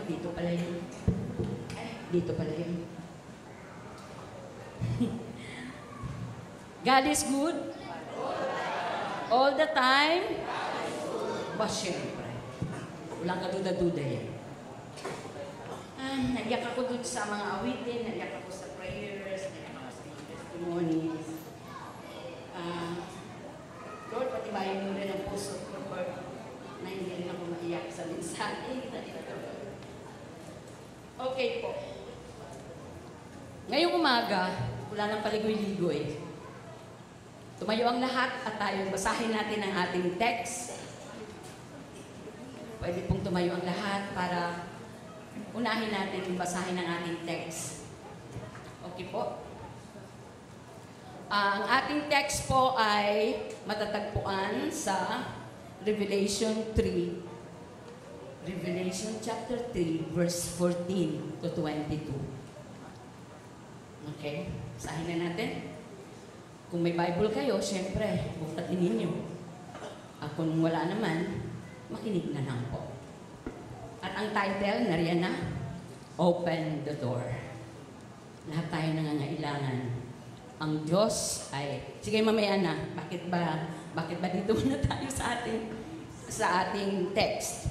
Dito pala yun. Dito pala yun. God is good. All the time. Ba, syempre. Walang kaduda-duda yan. Naiyak ako dun sa mga awitin, naiyak ako sa prayers, naiyak ako sa mga testimonies. Lord, patibayin mo rin ang puso ko, Lord, na hindi rin ako maiyak sa mensahe. Okay po. Ngayong umaga, wala nang paligoy-ligoy. Tumayo ang lahat at tayo basahin natin ang ating text. Pwede pong tumayo ang lahat para unahin natin basahin ang ating text. Okay po? Ang ating text po ay matatagpuan sa Revelation 3. Revelation chapter 3, verse 14 to 22. Okay? Basahin na natin. Kung may Bible kayo, syempre, buktatin ninyo. Kung wala naman, makinig na lang po. At ang title, nariyan na, Open the Door. Lahat tayo nangangailangan. Ang Diyos ay, sige mamaya na, bakit ba dito na tayo sa ating text?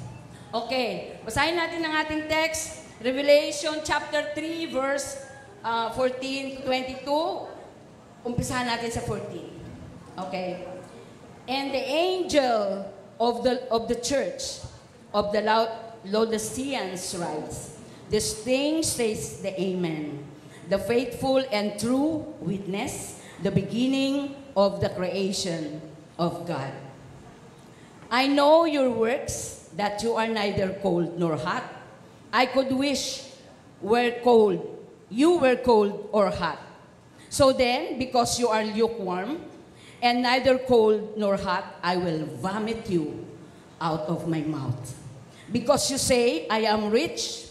Okay, basahin natin ang ating text, Revelation chapter 3, verse 14 to 22. Umpisahan natin sa 14. Okay. And the angel of the church of the Laodiceans writes, "This thing says the Amen, the faithful and true witness, the beginning of the creation of God. I know your works, that you are neither cold nor hot. I could wish you were cold or hot. So then, because you are lukewarm, and neither cold nor hot, I will vomit you out of my mouth. Because you say, I am rich,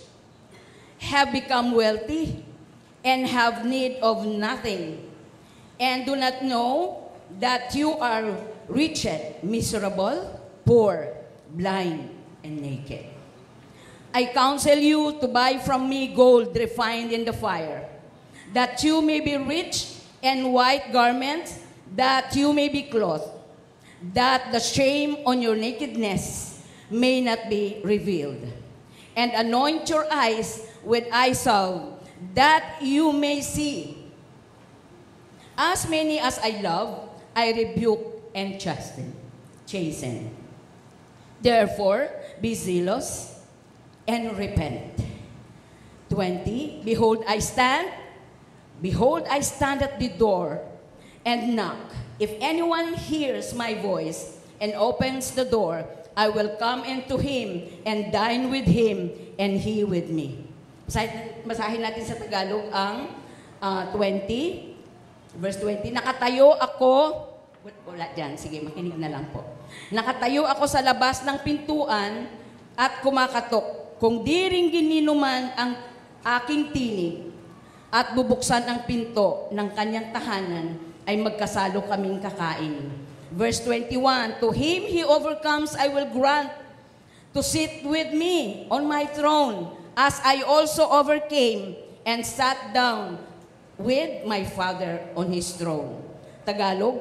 have become wealthy, and have need of nothing, and do not know that you are wretched, miserable, poor, blind, and naked. I counsel you to buy from me gold refined in the fire, that you may be rich, and white garments, that you may be clothed, that the shame on your nakedness may not be revealed. And anoint your eyes with eye salve, that you may see. As many as I love, I rebuke and chasten. Therefore, be zealous and repent." 20, Behold, I stand at the door and knock. If anyone hears my voice and opens the door, I will come into him and dine with him and he with me. Basahin natin sa Tagalog ang 20, verse 20. Nakatayo ako, wala dyan, sige, makinig na lang po. Nakatayo ako sa labas ng pintuan at kumakatok. Kung di ring gininuman ang aking tinig at bubuksan ang pinto ng kanyang tahanan, ay magkasalo kaming kakain. Verse 21, To him he overcomes, I will grant to sit with me on my throne, as I also overcame and sat down with my Father on His throne. Tagalog,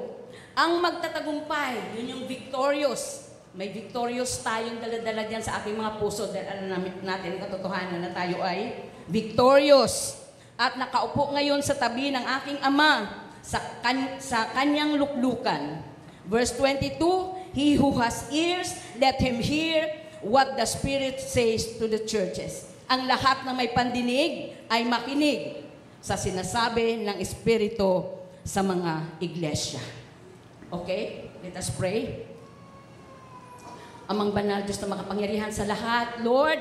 ang magtatagumpay, yun yung victorious. May victorious tayong daladala dyan sa ating mga puso dahil alam natin katotohanan na tayo ay victorious. At nakaupo ngayon sa tabi ng aking Ama sa kanyang luklukan. Verse 22, He who has ears, let him hear what the Spirit says to the churches. Ang lahat na may pandinig ay makinig sa sinasabi ng Espiritu sa mga iglesia. Okay? Let us pray. Amang banal, Diyos na makapangyarihan sa lahat, Lord,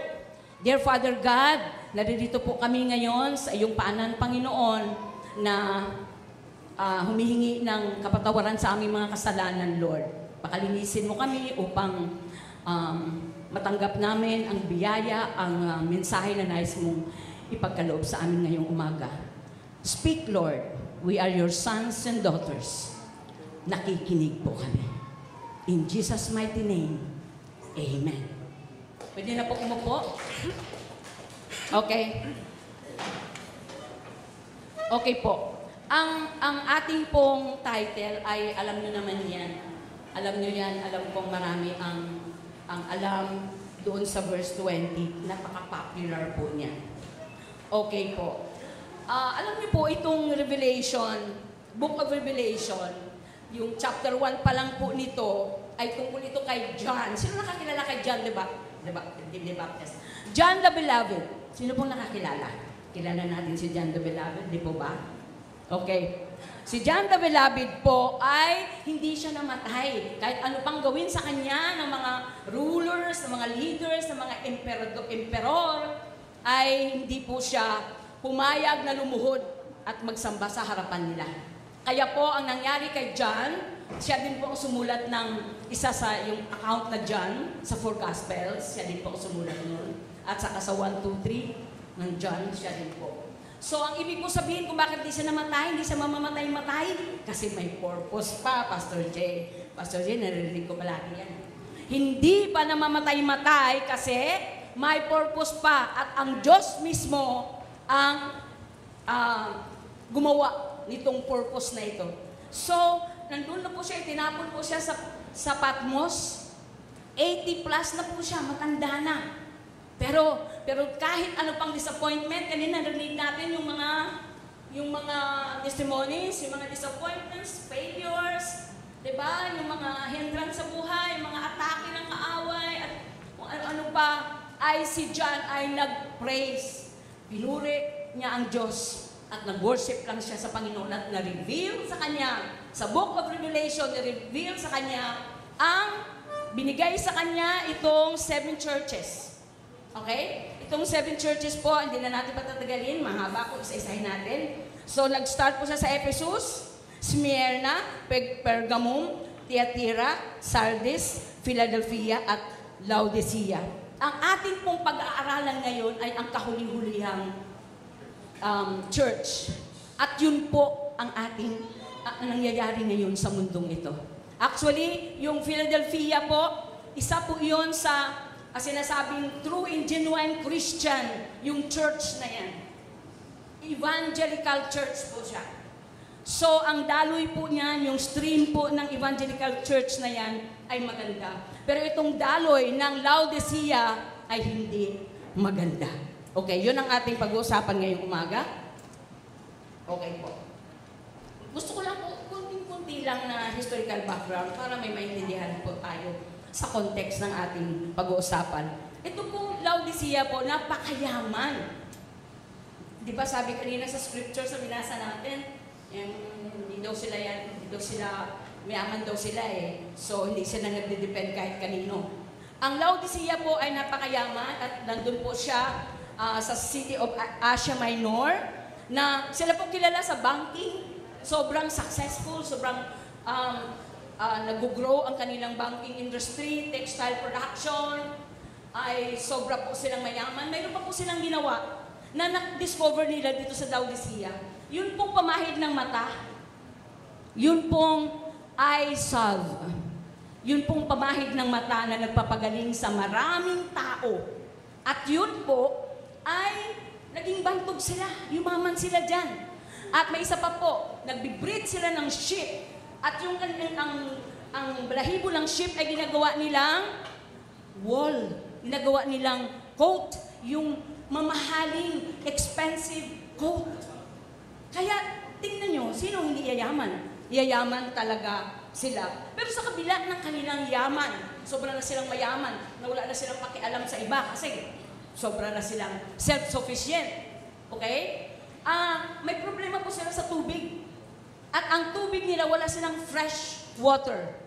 dear Father God, naririto po kami ngayon sa iyong paanan, Panginoon, na humihingi ng kapatawaran sa aming mga kasalanan, Lord. Pakalinisin mo kami upang matanggap namin ang biyaya, ang mensahe na nais mong ipagkaloob sa amin ngayong umaga. Speak, Lord. We are your sons and daughters. Nakikinig po kami. In Jesus' mighty name, Amen. Pwede na po umupo. Okay? Okay po. Ang ating pong title ay, alam nyo naman yan. Alam nyo yan, alam kong marami ang alam doon sa verse 20. Napaka-popular po niya. Okay po. Alam niyo po, itong Revelation, Book of Revelation, yung chapter 1 pa lang po nito, ay tungkol ito kay John. Sino nakakilala kay John the Baptist? John the Beloved. Sino pong nakakilala? Kilala natin si John the Beloved, di po ba? Okay. Si John the Beloved po ay hindi siya namatay. Kahit ano pang gawin sa kanya ng mga rulers, ng mga leaders, ng mga emperor, ay hindi po siya pumayag na lumuhod at magsamba sa harapan nila. Kaya po, ang nangyari kay John, siya din po ang sumulat ng isa sa yung account na John sa 4 Gospels. Siya din po ang sumulat nun. At saka sa 1, 2, 3 ng John, siya din po. So, ang ibig po sabihin kung bakit hindi siya namatay, hindi siya mamamatay-matay, kasi may purpose pa, Pastor J. Pastor J, naririnig ko palagi yan. Hindi pa namamatay-matay kasi may purpose pa at ang Diyos mismo ang gumawa nitong purpose na ito. So, nandun na po siya, tinapon po siya sa Patmos. 80 plus na po siya, matanda na. Pero kahit ano pang disappointment, kanina narinig natin yung mga testimonies, yung mga disappointments, failures, diba? Yung mga hindrance sa buhay, yung mga atake ng kaaway, at kung ano pa, ay si John ay nag-praise. Pinuri niya ang Diyos at nag-worship lang siya sa Panginoon at na-reveal sa kanya, sa Book of Revelation, na-reveal sa kanya ang binigay sa kanya itong 7 churches. Okay? Itong 7 churches po, hindi na natin patatagalin, mahaba po, isa-isahin natin. So, nag-start po siya sa Ephesus, Smyrna, Pergamum, Thyatira, Sardis, Philadelphia, at Laodicea. Ang ating pong pag-aaralan ngayon ay ang kahuli-hulihang church. At yun po ang ating nangyayari ngayon sa mundong ito. Actually, yung Philadelphia po, isa po yun sa sinasabing true and genuine Christian, yung church na yan. Evangelical church po siya. So, ang daloy po niyan, yung stream po ng evangelical church na yan, ay maganda. Pero itong daloy ng Laodicea ay hindi maganda. Okay, yun ang ating pag-uusapan ngayong umaga. Okay po. Gusto ko lang po, kunting-kunti lang na historical background para may maintindihan po tayo sa context ng ating pag-uusapan. Ito pong Laodicea po, napakayaman. Di ba sabi kanina sa scripture sa binasa natin, hindi daw sila mayaman daw sila eh. So, hindi sila nagde-depend kahit kanino. Ang Laodicea po ay napakayaman at nandun po siya sa city of Asia Minor na sila po kilala sa banking. Sobrang successful, sobrang nag-grow ang kanilang banking industry, textile production, ay sobra po silang mayaman. Mayroon pa po silang ginawa na na-discover nila dito sa Laodicea. Yun pong pamahid ng mata, yun pong eye salve, yun pong pamahid ng mata na nagpapagaling sa maraming tao. At yun po ay naging bantog sila, yumaman sila dyan. At may isa pa po, nagbibreed sila ng sheep. At yung ang balahibo ng sheep ay ginagawa nilang wool. Ginagawa nilang coat. Yung mamahaling, expensive coat. Kaya, tingnan nyo, sino hindi yayaman? Yayaman talaga sila. Pero sa kabila ng kanilang yaman, sobra na silang mayaman, na wala na silang pakialam sa iba kasi sobra na silang self-sufficient. Okay? May problema po sila sa tubig. At ang tubig nila, wala silang fresh water.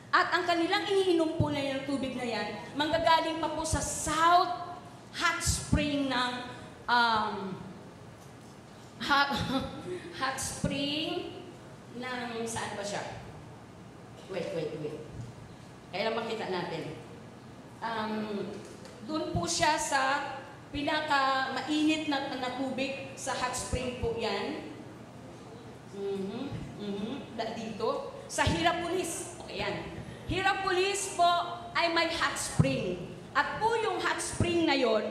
At ang kanilang iniinom po na yung tubig na yan, manggagaling pa po sa South Hot Spring ng hot spring ng saan ba siya? Wait. Kaya makita natin. Doon po siya sa pinaka-mainit na tubig sa hot spring po yan. Dito. Sa Hierapolis. Okay, yan. Hierapolis po ay may hot spring. At po yung hot spring na yon,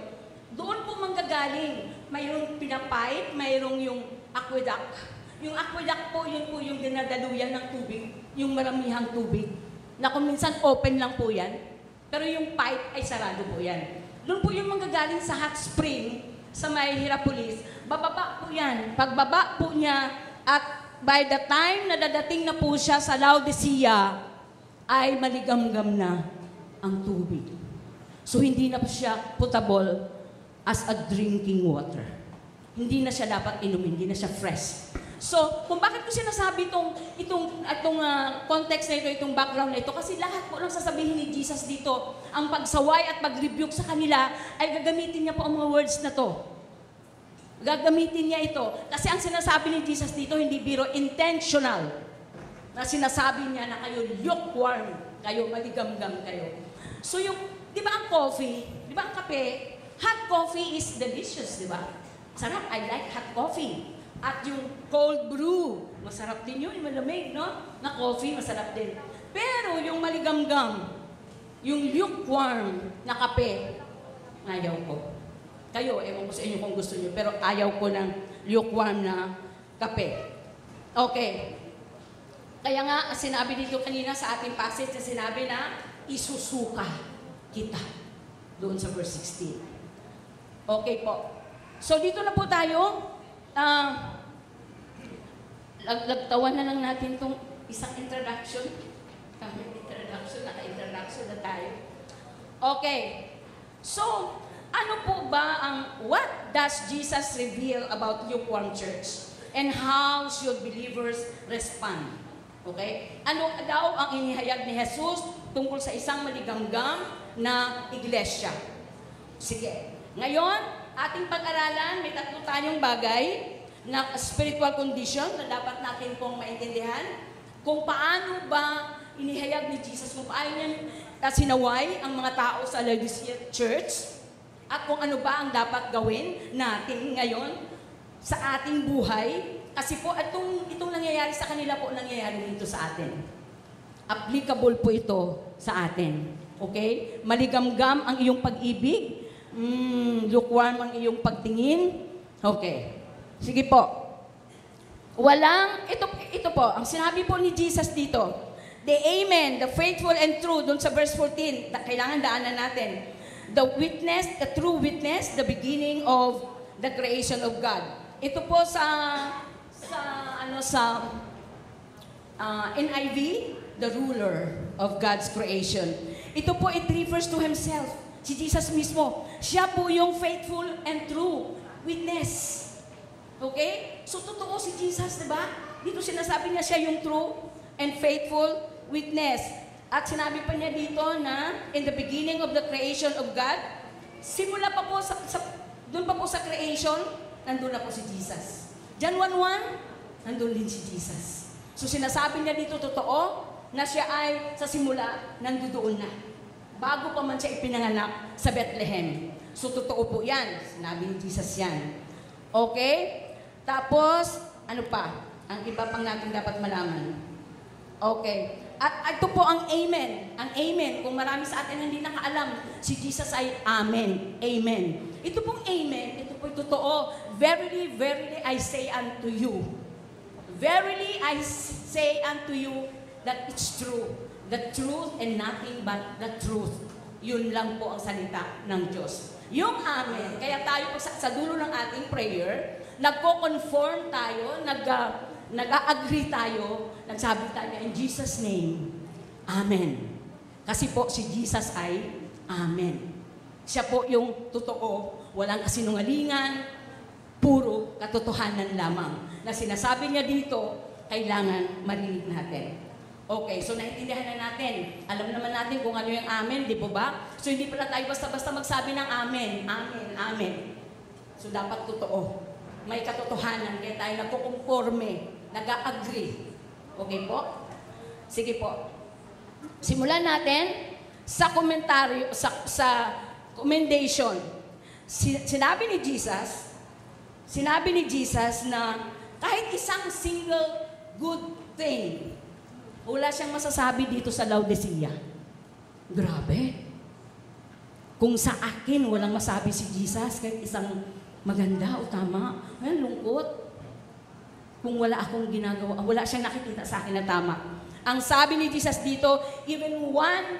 doon po manggagaling nanggagaling. Mayroong pinapipe, mayroong yung aqueduct. Yung aqueduct po, yun po yung dinadaluyan ng tubig, yung maramihang tubig. Na kung minsan open lang po yan, pero yung pipe ay sarado po yan. Doon po yung manggagaling sa hot spring, sa may Hierapolis, bababa po yan. Pagbaba po niya, at by the time na dadating na po siya sa Laodicea, ay maligamgam na ang tubig. So hindi na po siya potable as a drinking water. Hindi na siya dapat inumin, hindi na siya fresh. So, kung bakit ko sinasabi itong context na ito, itong background na ito, kasi lahat po lang sasabihin ni Jesus dito, ang pagsaway at pag-rebuke sa kanila, ay gagamitin niya po ang mga words na to. Gagamitin niya ito. Kasi ang sinasabi ni Jesus dito, hindi biro, intentional. Na sinasabi niya na kayo lukewarm, kayo maligamgam kayo. So di ba ang coffee, di ba ang kape, hot coffee is delicious, di ba? Sarap, I like hot coffee. At yung cold brew, masarap din yun, malamig, no? Na coffee, masarap din. Pero yung maligamgam, yung lukewarm na kape, ayaw ko. Kayo, ewan ko sa inyo kung gusto nyo, pero ayaw ko ng lukewarm na kape. Okay. Kaya nga, sinabi dito kanina sa ating passage na sinabi na isusuka kita. Doon sa verse 16. Okay po. So dito na po tayo. Lagtawan na lang natin itong isang introduction. Naka-introduction na tayo. Okay. So, ano po ba what does Jesus reveal about lukewarm church? And how should believers respond? Okay? Ano daw ang inihayag ni Jesus tungkol sa isang maligamgam na iglesia? Sige. Ngayon, ating pag-aralan, may tatlo tayong bagay na spiritual condition na dapat natin pong maintindihan. Kung paano ba inihayag ni Jesus, kung paano niya sinaway ang mga tao sa Laodicea Church, at kung ano ba ang dapat gawin natin ngayon sa ating buhay. Kasi po, itong nangyayari sa kanila po, nangyayari dito sa atin. Applicable po ito sa atin. Okay? Maligamgam ang iyong pag-ibig. Lukewarm ang iyong pagtingin. Okay. Sige po. Ito po, ang sinabi po ni Jesus dito, the Amen, the faithful and true, doon sa verse 14, kailangan daanan natin. The witness, the true witness, the beginning of the creation of God. Ito po NIV, the ruler of God's creation. Ito po, it refers to Himself. Si Jesus mismo. Siya po yung faithful and true witness. Okay? So, totoo si Jesus, di ba? Dito sinasabi niya siya yung true and faithful witness. At sinabi pa niya dito na in the beginning of the creation of God, simula pa po doon pa po sa creation, nandun na po si Jesus. John 1:1, nandun din si Jesus. So, sinasabi niya dito totoo na siya ay sa simula, nandoon na. Bago pa man siya ipinanganak sa Bethlehem. So, totoo po yan. Sinabi ni Jesus yan. Okay? Tapos, ano pa? Ang iba pang natin dapat malaman. Okay. At ito po ang Amen. Ang Amen. Kung marami sa atin hindi nakaalam, si Jesus ay Amen. Amen. Ito pong Amen, ito po totoo. Verily, verily, I say unto you. Verily, I say unto you that it's true. The truth and nothing but the truth. Yun lang po ang salita ng Diyos. Yung Amen, kaya tayo po sa dulo ng ating prayer, nagko-conform tayo, nag-agree tayo, nagsabi tayo in Jesus' name, Amen. Kasi po si Jesus ay Amen. Siya po yung totoo, walang kasinungalingan, puro katotohanan lamang. Na sinasabi niya dito, kailangan marinig natin. Okay, so naintindihan na natin. Alam naman natin kung ano yung amen, di po ba? So hindi pala tayo basta-basta magsabi ng amen. Amen, amen. So dapat totoo. May katotohanan, kaya tayo nagkukonforme, nag-agree. Okay po? Sige po. Simulan natin sa komentaryo, sa commendation. Sinabi ni Jesus na kahit isang single good thing, wala siyang masasabi dito sa Laodicea. Grabe. Kung sa akin walang masabi si Jesus, kahit isang maganda o tama. Ay, lungkot. Kung wala akong ginagawa, wala siyang nakikita sa akin na tama. Ang sabi ni Jesus dito, even one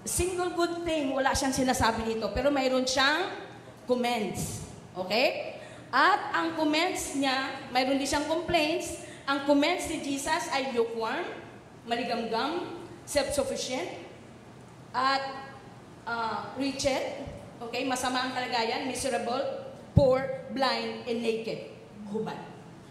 single good thing, wala siyang sinasabi dito. Pero mayroon siyang comments. Okay? At ang comments niya, mayroon din siyang complaints. Ang comments ni Jesus ay lukewarm, maligamgam, self-sufficient, at wretched. Okay? Masama ang kalagayan, miserable, poor, blind, and naked. Hubad.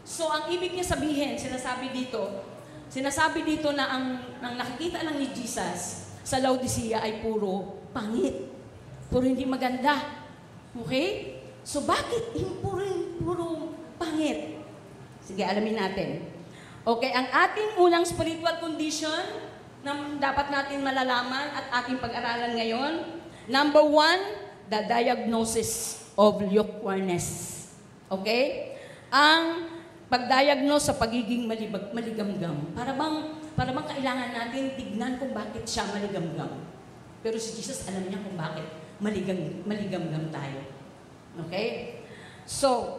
So, ang ibig niya sabihin, sinasabi dito na ang nakikita lang ni Jesus sa Laodicea ay puro pangit. Puro hindi maganda. Okay? So, bakit puro pangit? Sige, alamin natin. Okay, ang ating unang spiritual condition na dapat natin malalaman at ating pag-aralan ngayon, number 1, the diagnosis of lukewarmness. Okay? Ang pag-diagnose sa pagiging maligamgam. Para bang kailangan natin tignan kung bakit siya maligamgam. Pero si Jesus alam niya kung bakit maligamgam tayo. Okay? So,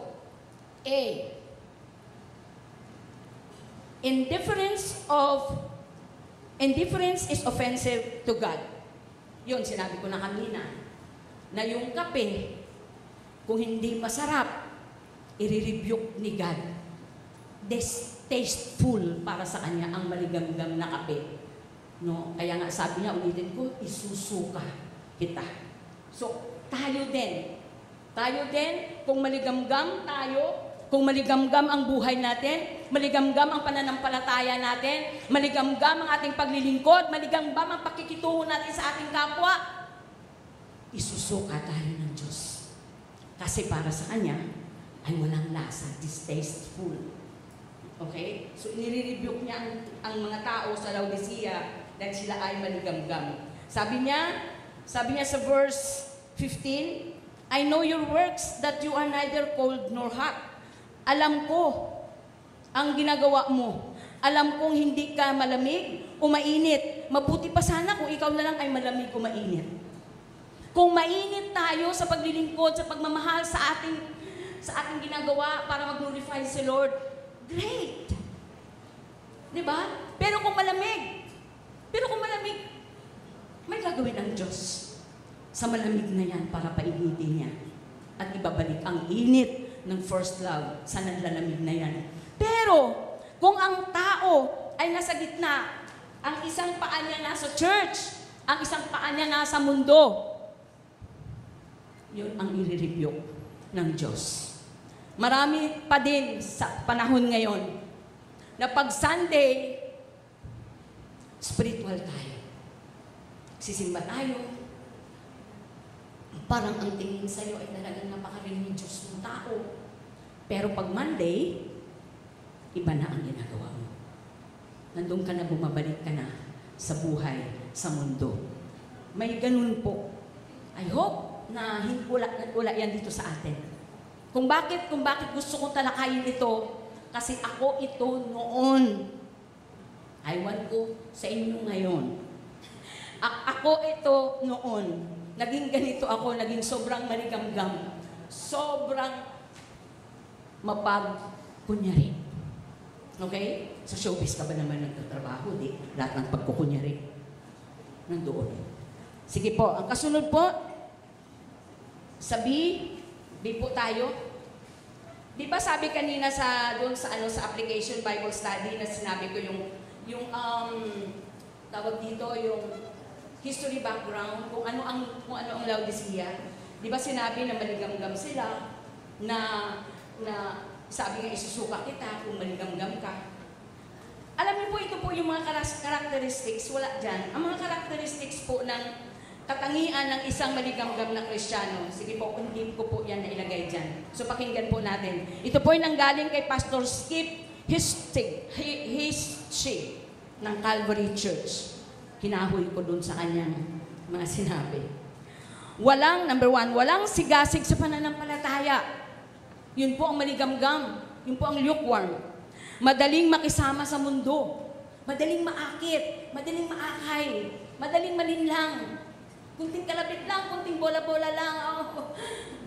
A. Indifference is offensive to God. Yun, sinabi ko na kanina. Na yung kape, kung hindi masarap, i-rebuke ni God. Distasteful para sa kanya ang maligamgam na kape. No? Kaya nga sabi niya, ulitin ko, isusuka kita. So, tayo din, kung maligamgam tayo, kung maligamgam ang buhay natin, maligamgam ang pananampalataya natin, maligamgam ang ating paglilingkod, maligamgam ang pakikitungo natin sa ating kapwa, isusuka tayo ng Diyos. Kasi para sa Kanya, ay walang lasa, distasteful. Okay? So, inire-rebuke niya ang mga tao sa Laodicea dahil sila ay maligamgam. Sabi niya sa verse 15, I know your works, that you are neither cold nor hot. Alam ko ang ginagawa mo. Alam kong hindi ka malamig o mainit. Mabuti pa sana kung ikaw na lang ay malamig o mainit. Kung mainit tayo sa paglilingkod, sa pagmamahal sa ating ginagawa para mag-glorify si Lord, great! Diba? Pero kung malamig, may gagawin ang Diyos sa malamig na yan para painitin niya. At ibabalik ang init ng first love sa nanlalamig na yan. Pero, kung ang tao ay nasa gitna, ang isang paa niya nasa church, ang isang paa niya nasa mundo, yun ang i-rebuke ng Diyos. Marami pa din sa panahon ngayon na pag Sunday, spiritual tayo. Sisimba tayo. Parang ang tingin sa'yo ay talagang napaka-religious ng tao. Pero pag Monday, iba na ang ginagawa mo. Nandun ka na, bumabalik ka na sa buhay, sa mundo. May ganun po. I hope na wala yan dito sa atin. Kung bakit gusto ko talakayin ito, kasi ako ito noon. I want ko sa inyo ngayon. Ako ito noon. Naging ganito ako, naging sobrang maligamgam. Sobrang mapagkunyari. Okay? Sa showbiz ka ba naman nagtatrabaho? Di. Lahat ng pagkukunyari. Nandoon. Sige po, ang kasunod po, B po tayo. Di ba sabi kanina sa application Bible study na sinabi ko yung tawag dito, yung history background, kung ano ang Laodicea. Di ba sinabi na maligamgam sila, na sabi nga isusuka kita kung maligamgam ka. Alam niyo po, ito po yung mga characteristics, wala dyan. Ang mga characteristics po ng katangian ng isang maligamgam na Kristiyano. Sige po, hindi ko po yan nailagay dyan. So pakinggan po natin. Ito po yung nanggaling kay Pastor Skip Hischi ng Calvary Church. Kinahoy ko dun sa kanyang mga sinabi. Number 1, walang sigasig sa pananampalataya. Yun po ang maligamgam. Yun po ang lukewarm. Madaling makisama sa mundo. Madaling maakit. Madaling maakay. Madaling malinlang. Kunting kalapit lang, kunting bola-bola lang,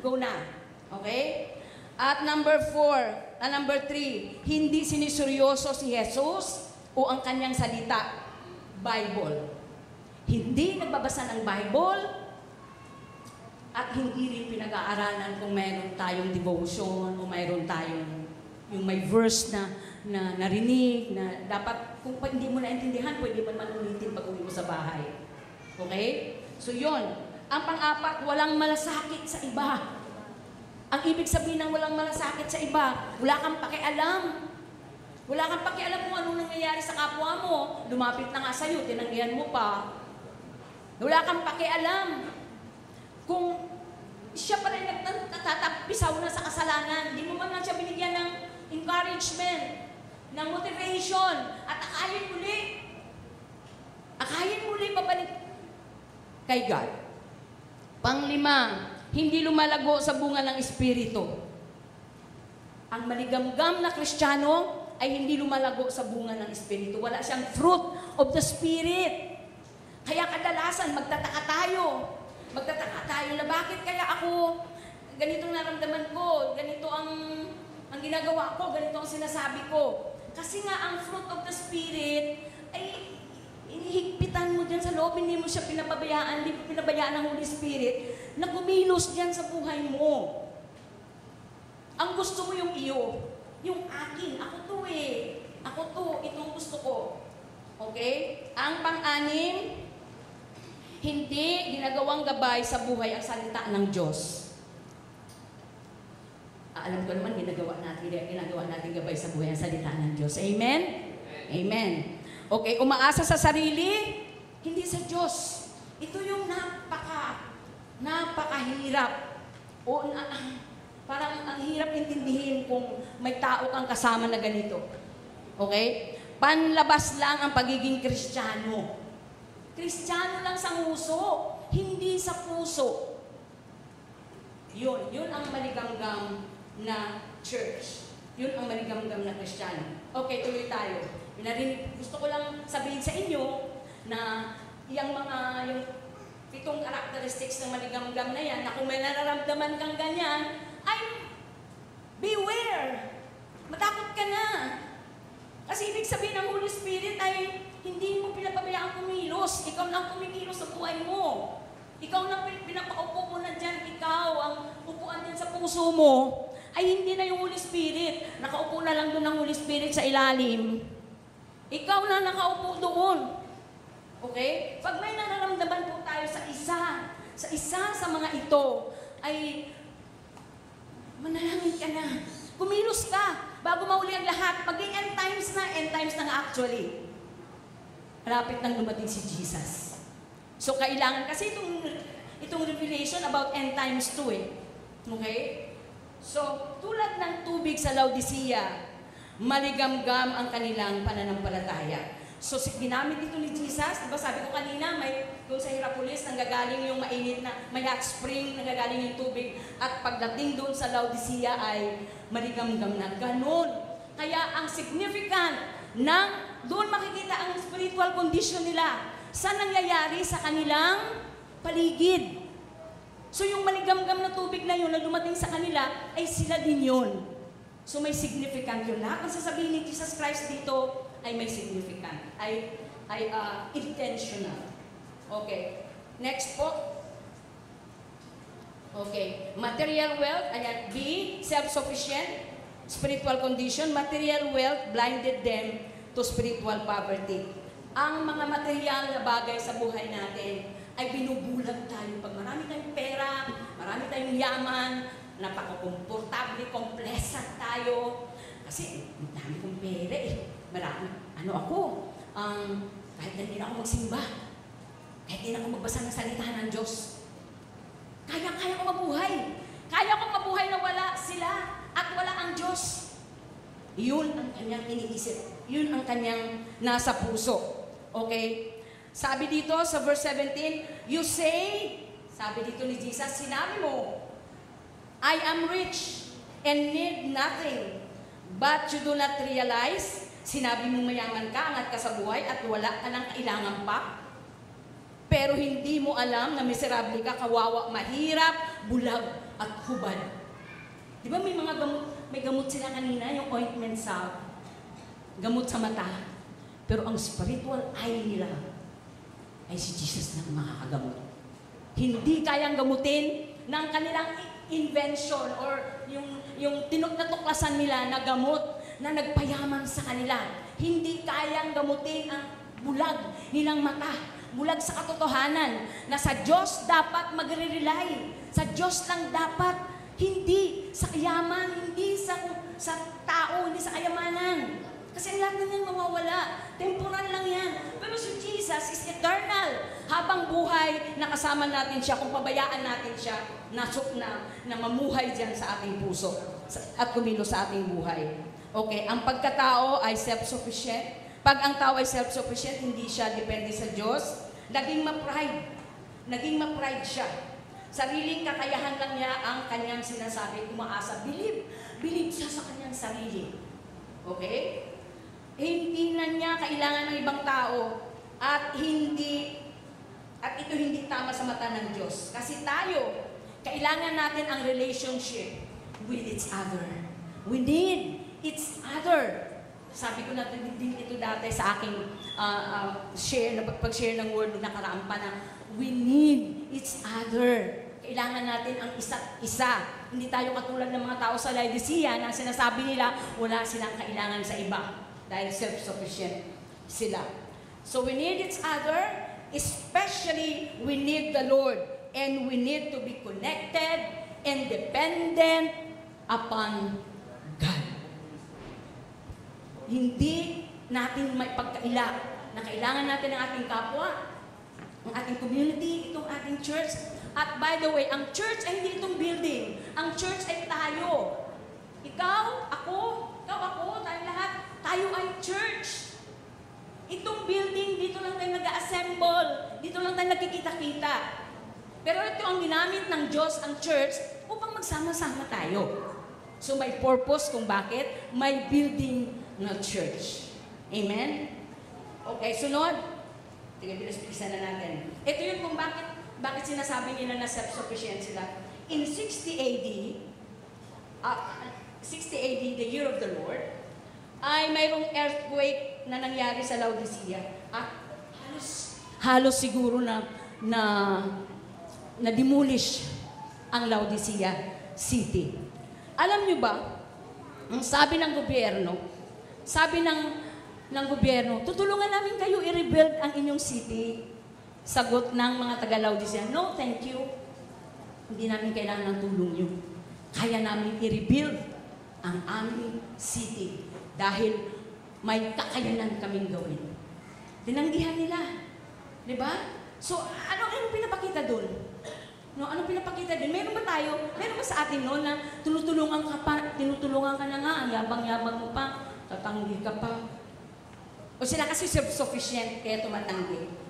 go na. Okay? At number 3, hindi siniseryoso si Jesus o ang kanyang salita, Bible. Hindi nagbabasa ng Bible at hindi rin pinag-aaralan kung mayroon tayong devotion o mayroon tayong yung may verse na narinig na dapat kung hindi mo naintindihan, pwede mo naman ulitin pag uwi mo sa bahay. Okay? So yun. Ang pang-apat, walang malasakit sa iba. Ang ibig sabihin ng walang malasakit sa iba, wala kang pakialam. Wala kang pakialam kung anong nangyayari sa kapwa mo. Lumapit na nga sa'yo, tinanggihan mo pa. Wala kang pakialam. Kung siya pa rin nagtatapisaw na sa kasalanan, hindi mo man lang siya binigyan ng encouragement, ng motivation, at akayin muli pabalik kay God. Pang-5, hindi lumalago sa bunga ng Espiritu. Ang maligamgam na Kristiyano ay hindi lumalago sa bunga ng Espiritu. Wala siyang fruit of the Spirit. Kaya kadalasan magtataka tayo na bakit kaya ako, ganitong naramdaman ko, ganito ang ginagawa ko, ganito ang sinasabi ko. Kasi nga ang fruit of the Spirit ay inihigpitan mo dyan sa loob, hindi mo siya pinapabayaan, hindi mo pinabayaan ng Holy Spirit na kumilos dyan sa buhay mo. Ang gusto mo yung iyo, yung akin, ako to, itong gusto ko. Okay? Ang pang-6, hindi ginagawang gabay sa buhay ang salita ng Diyos. Alam ko naman, ginagawa natin gabay sa buhay ang salita ng Diyos. Amen? Amen. Okay, umaasa sa sarili, hindi sa Diyos. Ito yung napakahirap. Parang ang hirap intindihin kung may tao kang kasama na ganito. Okay? Panlabas lang ang pagiging Kristiyano. Kristiyano lang sa nguso, hindi sa puso. Yun ang maligamgam na church. Yun ang maligamgam na Kristiyano. Okay, tuloy tayo. Gusto ko lang sabihin sa inyo na yung 7 characteristics ng maligamgam na yan, na kung may nararamdaman kang ganyan, ay beware! Matakot ka na! Kasi ibig sabihin ng Holy Spirit ay hindi mo pinapabayaan kumilos. Ikaw lang kumikilos sa buhay mo. Ikaw lang pinapaupo mo na dyan. Ikaw, ang upuan din sa puso mo, ay hindi na yung Holy Spirit. Nakaupo na lang doon ng Holy Spirit sa ilalim. Ikaw na nakaupo doon. Okay? Pag may nararamdaman po tayo sa isa sa mga ito, ay manalangin ka na. Kumilos ka bago mauli ang lahat. Maging end times na nga actually. Malapit nang dumating si Jesus. So kailangan, kasi itong revelation about end times 2 Okay? So, tulad ng tubig sa Laodicea, maligamgam ang kanilang pananampalataya. So, ginamit ito ni Jesus. Diba sabi ko kanina, doon sa Hierapolis, nanggagaling yung mainit na, may hot spring, nanggagaling yung tubig. At pagdating doon sa Laodicea ay maligamgam na. Ganon. Kaya ang significant ng doon makikita ang spiritual condition nila sa nangyayari sa kanilang paligid. So, yung maligamgam na tubig na yun na dumating sa kanila, ay sila din yun. So may significant yun. Lahat ang sasabihin ni Jesus Christ dito ay may significant. Ay intentional. Okay. Next po. Okay. Material wealth. Ayan. B. Self-sufficient. Spiritual condition. Material wealth blinded them to spiritual poverty. Ang mga material na bagay sa buhay natin ay binubulag tayo. Pag marami tayong pera, marami tayong yaman, napaka-komportable, komplesa tayo. Kasi, dami kong pera Marami. Kahit hindi na ako magsimba, kahit hindi na ako magbasa ng salita ng Diyos, kaya ko mabuhay. Kaya ko mabuhay na wala sila at wala ang Diyos. Yun ang kanyang iniisip. Yun ang kanyang nasa puso. Okay? Sabi dito sa verse 17, you say, sabi dito ni Jesus, sinabi mo, I am rich and need nothing, but you do not realize, sinabi mo mayaman ka, angat ka sa buhay at wala ka ng kailangan pa. Pero hindi mo alam na miserable ka, kawawa, mahirap, bulag at hubad. Di ba may mga gamot, may gamot sila kanina, yung ointment salve, gamot sa mata. Pero ang spiritual eye nila ay si Jesus na makakagamot. Hindi kayang gamutin ng kanilang invention or yung natuklasan nila na gamot na nagpayaman sa kanila. Hindi kayang gamutin ang bulag nilang mata, bulag sa katotohanan na sa Diyos dapat magre-rely. Sa Diyos lang dapat, hindi sa kayaman, hindi sa tao, hindi sa kayamanan. Kasi lahat na yan mawawala. Temporal lang yan. Pero si Jesus is eternal. Habang buhay, nakasama natin siya. Kung pabayaan natin siya, na mamuhay dyan sa ating puso at kumilo sa ating buhay. Okay, ang pagkatao ay self-sufficient. Pag ang tao ay self-sufficient, hindi siya depende sa Diyos. Naging ma-pride siya. Sariling kakayahan lang niya ang kanyang sinasabi, umaasa. Believe siya sa kanyang sarili. Okay? Hindi na niya kailangan ng ibang tao at ito hindi tama sa mata ng Diyos. Kasi tayo, kailangan natin ang relationship with each other. We need each other. Sabi ko na din ito dati sa aking pag-share ng word na nakaraan pa na we need each other. Kailangan natin ang isa't isa. Hindi tayo katulad ng mga tao sa Laodicea na sinasabi nila wala silang kailangan sa iba dahil self-sufficient sila. So we need each other, especially we need the Lord, and we need to be connected and dependent upon God. Hindi natin may pagkaila na kailangan natin ang ating kapwa, ang ating community, itong ating church. At by the way, ang church ay hindi itong building. Ang church ay tayo. Ikaw, ako, tayong lahat. Tayo ay church. Itong building, dito lang tayo nag-assemble. Dito lang tayo nagkikita-kita. Pero ito ang ginamit ng Diyos, ang church, upang magsama-sama tayo. So may purpose kung bakit may building na church. Amen? Okay, sunod. Bilis-bilisan na natin. Ito yun kung bakit sinasabi nila na self-sufficient sila. In 60 AD, the year of the Lord, ay mayroong earthquake na nangyari sa Laodicea. At halos siguro na demolish ang Laodicea City. Alam nyo ba, ang sabi ng gobyerno, tutulungan namin kayo i-rebuild ang inyong city. Sagot ng mga taga-Laodicea, no, thank you. Hindi namin kailangan ng tulong nyo. Kaya namin i-rebuild ang aming city dahil may kakayanan kaming gawin. Tinanggihan nila. Diba? So, anong pinapakita doon? No, anong pinapakita din? Meron ba sa atin no, na tinutulungan ka na nga, ang yabang-yabang mo pa, tatanggi ka pa. O sila kasi self-sufficient, kaya tumatanggi.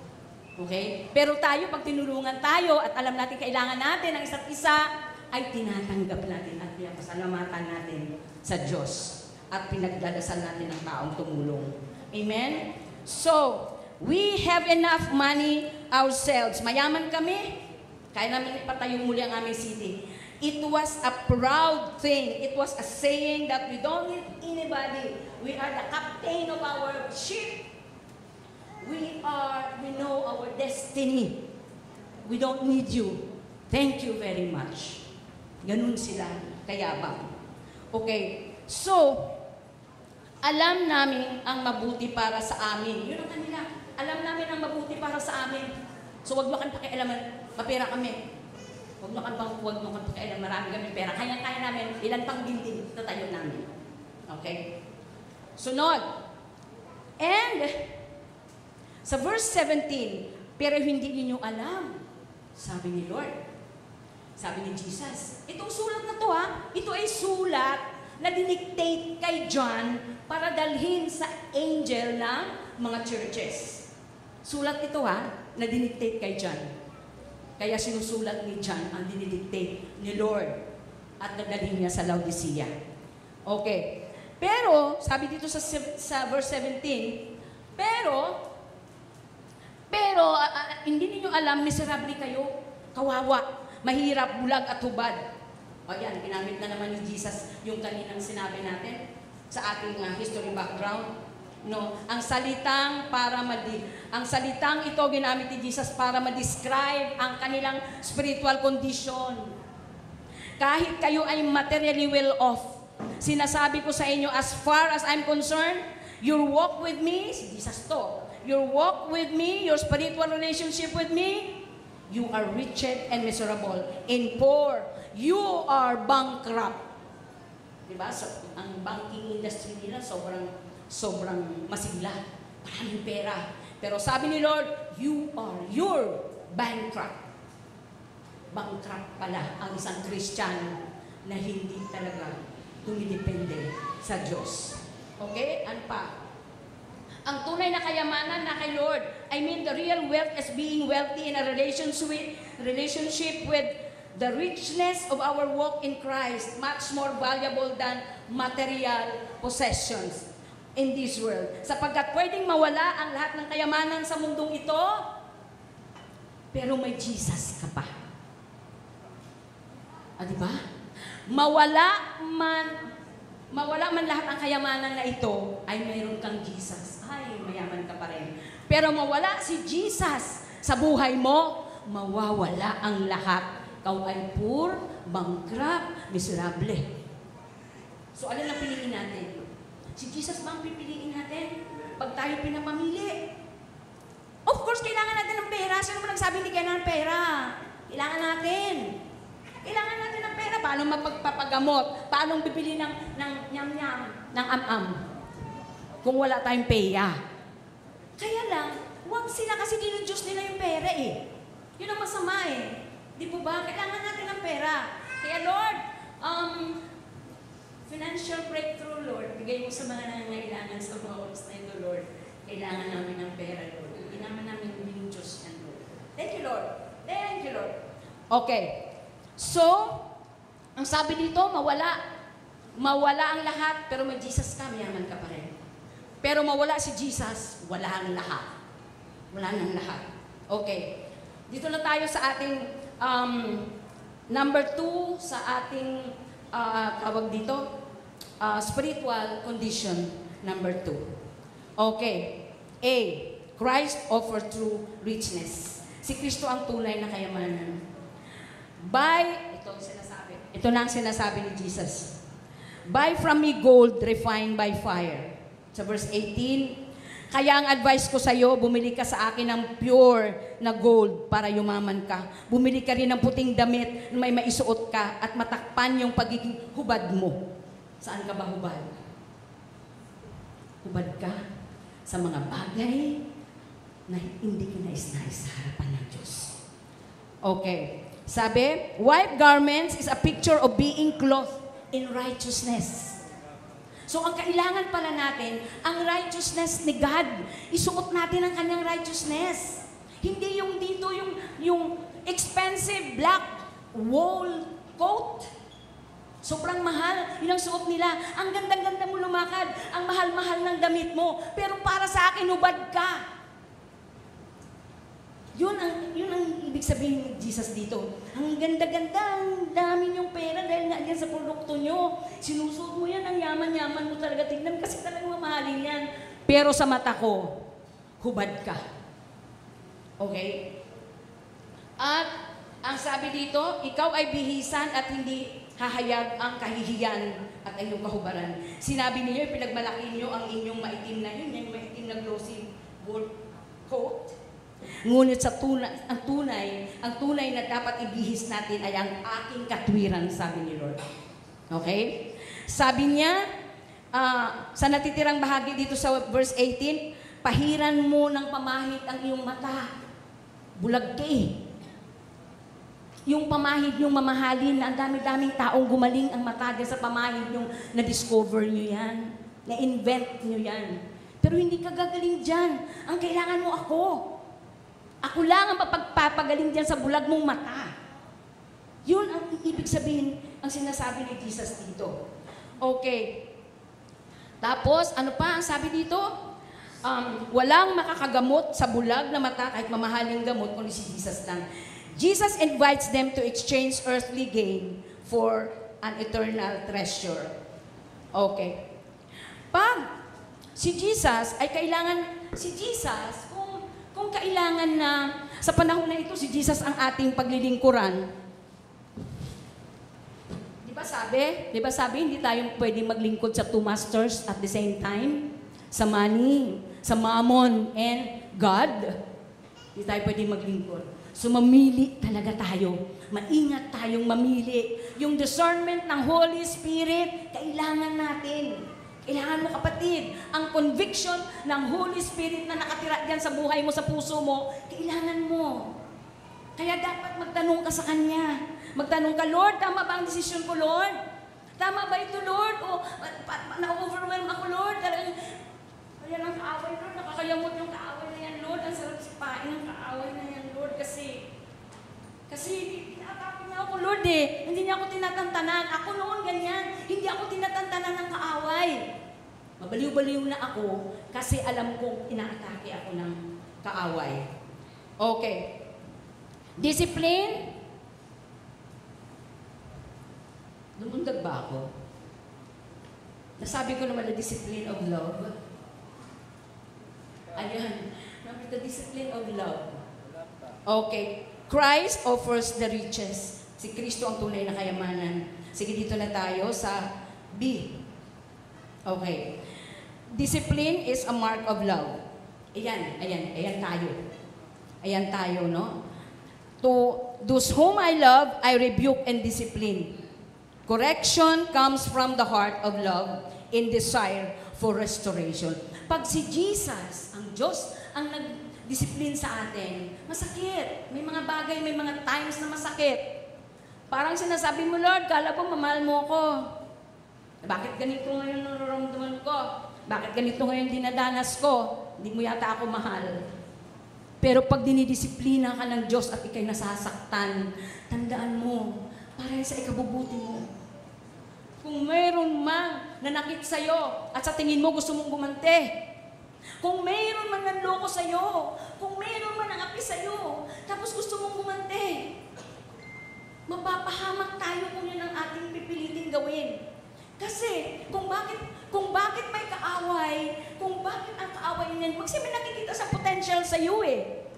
Okay? Pero tayo, pag tinulungan tayo at alam natin kailangan natin ang isa't isa, ay tinatanggap natin at pinapasalamatan natin sa Diyos at pinagdadasal natin ang taong tumulong. Amen? So, we have enough money ourselves. Mayaman kami. Kaya namin ipatayo muli ang aming city. It was a proud thing. It was a saying that we don't need anybody. We are the captain of our ship. We know our destiny. We don't need you. Thank you very much. Ganun sila kayabang. Okay. So, alam namin ang mabuti para sa amin. Yun ang kanila. Alam namin ang mabuti para sa amin. So, wag mo kang pakialaman. Mapera kami. Wag mo kang pakialaman. Marami kami pera. Kaya namin. Ilan pang building na tayo namin. Okay? Sunod. And, sa verse 17, pero hindi ninyo alam, sabi ni Lord. Sabi ni Jesus. Itong sulat na to ito ay sulat na dinictate kay John para dalhin sa angel ng mga churches. Sulat ito na dinictate kay John. Kaya sinusulat ni John ang dinidictate ni Lord at nadalhin niya sa Laodicea. Okay. Pero, sabi dito sa verse 17, pero, hindi ninyo alam, miserable kayo, kawawa, mahirap, bulag at hubad. O yan, ginamit na naman ni Jesus yung kaninang sinabi natin sa ating history background. No, ang salitang ito ginamit ni Jesus para ma-describe ang kanilang spiritual condition. Kahit kayo ay materially well off, sinasabi ko sa inyo, as far as I'm concerned, your walk with me, si Jesus to, your walk with me, your spiritual relationship with me, you are wretched and miserable and poor. You are bankrupt. Diba? So, ang banking industry nila sobrang masigla. Maraming pera. Pero sabi ni Lord, you're bankrupt. Bankrupt pala ang isang Kristiyano na hindi talaga dumidepende sa Diyos. Okay? Ano pa? Ang tunay na kayamanan na kay Lord, I mean the real wealth is being wealthy in a relationship with the richness of our walk in Christ, much more valuable than material possessions in this world. Sapagkat pwedeng mawala ang lahat ng kayamanan sa mundong ito, pero may Jesus ka pa. Diba? Mawala man lahat ang kayamanan na ito, ay mayroon kang Jesus. Ay, mayaman ka pa rin. Pero mawala si Jesus sa buhay mo, mawawala ang lahat. Ikaw ay poor, bankrupt, miserable. So, alin ang piliin natin? Si Jesus ba ang pipiliin natin? Pag tayo pinapamili. Of course, kailangan natin ng pera. Sino mo nagsabi hindi kailangan ng pera? Kailangan natin. Kailangan natin ng pera. Paano magpapagamot? Paano bibili ng nyam-nyam, ng am-am? Kung wala tayong pera. Kaya lang, huwag sila kasi dinudiyos nila yung pera eh. Yun ang masama eh. Di po ba? Kailangan natin ng pera. Kaya Lord, financial breakthrough, Lord. Bigay mo sa mga nangangailangan sa mga oras na ito, Lord. Kailangan namin ng pera, Lord. Hindi namin yung Diyos yan, Lord. Thank you, Lord. Thank you, Lord. Okay. So, ang sabi dito, mawala ang lahat, pero may Jesus ka, mayaman ka pa rin. Pero mawala si Jesus, wala ang lahat. Wala nang lahat. Okay. Dito na tayo sa ating number 2, sa ating tawag dito, spiritual condition, number 2. Okay. A, Christ offered true richness. Si Kristo ang tunay na kayamanan. Ito na ang sinasabi ni Jesus. Buy from me gold refined by fire. Sa verse 18, kaya ang advice ko sa iyo, bumili ka sa akin ng pure na gold para yumaman ka. Bumili ka rin ng puting damit na may maisuot ka at matakpan yung pagiging hubad mo. Saan ka ba hubad? Hubad ka sa mga bagay na hindi ka nais-nais sa harapan ng Diyos. Okay. Sabi, white garments is a picture of being clothed in righteousness. So, ang kailangan pala natin, ang righteousness ni God. Isuot natin ang kanyang righteousness. Hindi yung dito, yung expensive black wool coat. Sobrang mahal. Yun ang suot nila. Ang ganda-ganda mo lumakad. Ang mahal-mahal ng damit mo. Pero para sa akin, hubad ka. Yun ang ibig sabihin ni Jesus dito. Ang ganda-ganda, ang dami niyong pera dahil nga yan sa produkto niyo. Sinusuot mo yan, ang yaman-yaman mo talaga. Tignan kasi talagang mamahalin yan. Pero sa mata ko, hubad ka. Okay? At ang sabi dito, ikaw ay bihisan at hindi hahayag ang kahihiyan at iyong kahubaran. Sinabi niyo, pinagmalaki niyo ang inyong maitim na yun, yung maitim na glossy wool coat. Ngunit ang tunay na dapat ibihis natin ay ang aking katwiran, sabi ni Lord. Okay? Sabi niya, sa natitirang bahagi dito sa verse 18, pahiran mo ng pamahid ang iyong mata. Bulag ka eh. Yung pamahid yung mamahalin, ang dami-daming taong gumaling ang mata sa pamahid yung na-discover nyo yan, na-invent nyo yan. Pero hindi ka gagaling dyan. Ang kailangan mo ako. Ako lang ang papagaling dyan sa bulag mong mata. Yun ang ibig sabihin, ang sinasabi ni Jesus dito. Okay. Tapos, ano pa ang sabi dito? Walang makakagamot sa bulag na mata kahit mamahaling gamot, kundi si Jesus lang. Jesus invites them to exchange earthly gain for an eternal treasure. Okay. Pag si Jesus ay kailangan, kung kailangan na sa panahon na ito, si Jesus ang ating paglilingkuran. Di ba sabi, hindi tayo pwedeng maglingkod sa two masters at the same time? Sa money, sa mammon, and God. Hindi tayo pwedeng maglingkod. So mamili talaga tayo. Maingat tayong mamili. Yung discernment ng Holy Spirit, kailangan natin. Kailangan mo, kapatid, ang conviction ng Holy Spirit na nakatira dyan sa buhay mo, sa puso mo, kailangan mo. Kaya dapat magtanong ka sa Kanya. Magtanong ka, Lord, tama ba ang desisyon ko, Lord? Tama ba ito, Lord? O na-overwhelm ako, Lord? Talagang, ayan ang kaaway, Lord. Nakakayamot yung kaaway na yan, Lord. Ang sarap sipain ng kaaway na yan, Lord. Kasi tinatapin niya ako, Lord eh. Hindi niya ako tinatantanan. Ako noon ganyan. Hindi ako tinatantanan ng kaaway. Mabaliw-baliw na ako kasi alam kong inaatake ako ng kaaway. Okay. Discipline. Lumundag ba ako? Nasabi ko naman the discipline of love. Ayan. The discipline of love. Okay. Christ offers the riches. Si Kristo ang tunay na kayamanan. Sige, dito na tayo sa B. Okay. Discipline is a mark of love. Ayan tayo. Ayan tayo, no? To those whom I love, I rebuke and discipline. Correction comes from the heart of love in desire for restoration. Pag si Jesus, ang Diyos, ang nag-discipline sa atin, masakit. May mga bagay, may mga times na masakit. Parang sinasabi mo, Lord, kala ko mamahal mo ako. Bakit ganito ngayon nararamdaman ko? Bakit ganito ngayon dinadanas ko? Hindi mo yata ako mahal. Pero pag dinidisiplina ka ng Diyos at ikay nasasaktan, tandaan mo, para sa ikabubuti mo. Kung mayroon man nanakit sa'yo at sa tingin mo gusto mong gumante, kung mayroon man nanloko sa'yo, kung mayroon man nangapi sa'yo, tapos gusto mong gumante, mapapahamak tayo kung yun ang ating pipilitin gawin. Kasi kung bakit may kaaway, kung bakit ang kaaway niyan, kasi may nakikita sa potential sa'yo eh.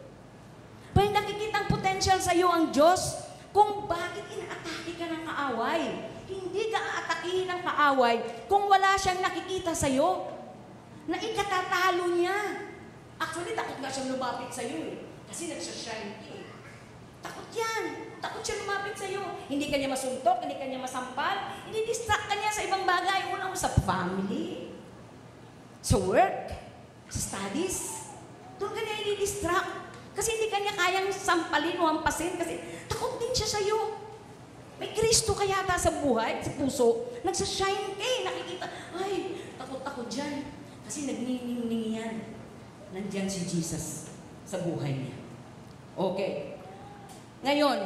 May nakikita ang potential sa'yo ang Diyos kung bakit inaatake ka ng kaaway. Hindi ka aatakihin ng kaaway kung wala siyang nakikita sa'yo na ikatatalo niya. Actually, takot nga siyang lumapit sa'yo eh. Kasi nagsashine ka eh. Takot yan. Takot siya lumapit sa'yo. Hindi ka niya masuntok, hindi ka niya masampal, hindi distract ka niya sa ibang bagay. Una sa family, sa work, sa studies. Doon ka niya i-distract. Kasi hindi ka niya kayang sampalin o hampasin kasi takot din siya sa'yo. May Kristo ka yata sa buhay, sa puso. Nagsashine ka eh. Nakikita, ay, takot ako dyan. Kasi nagniningning yan. Nandyan si Jesus sa buhay niya. Okay. Ngayon,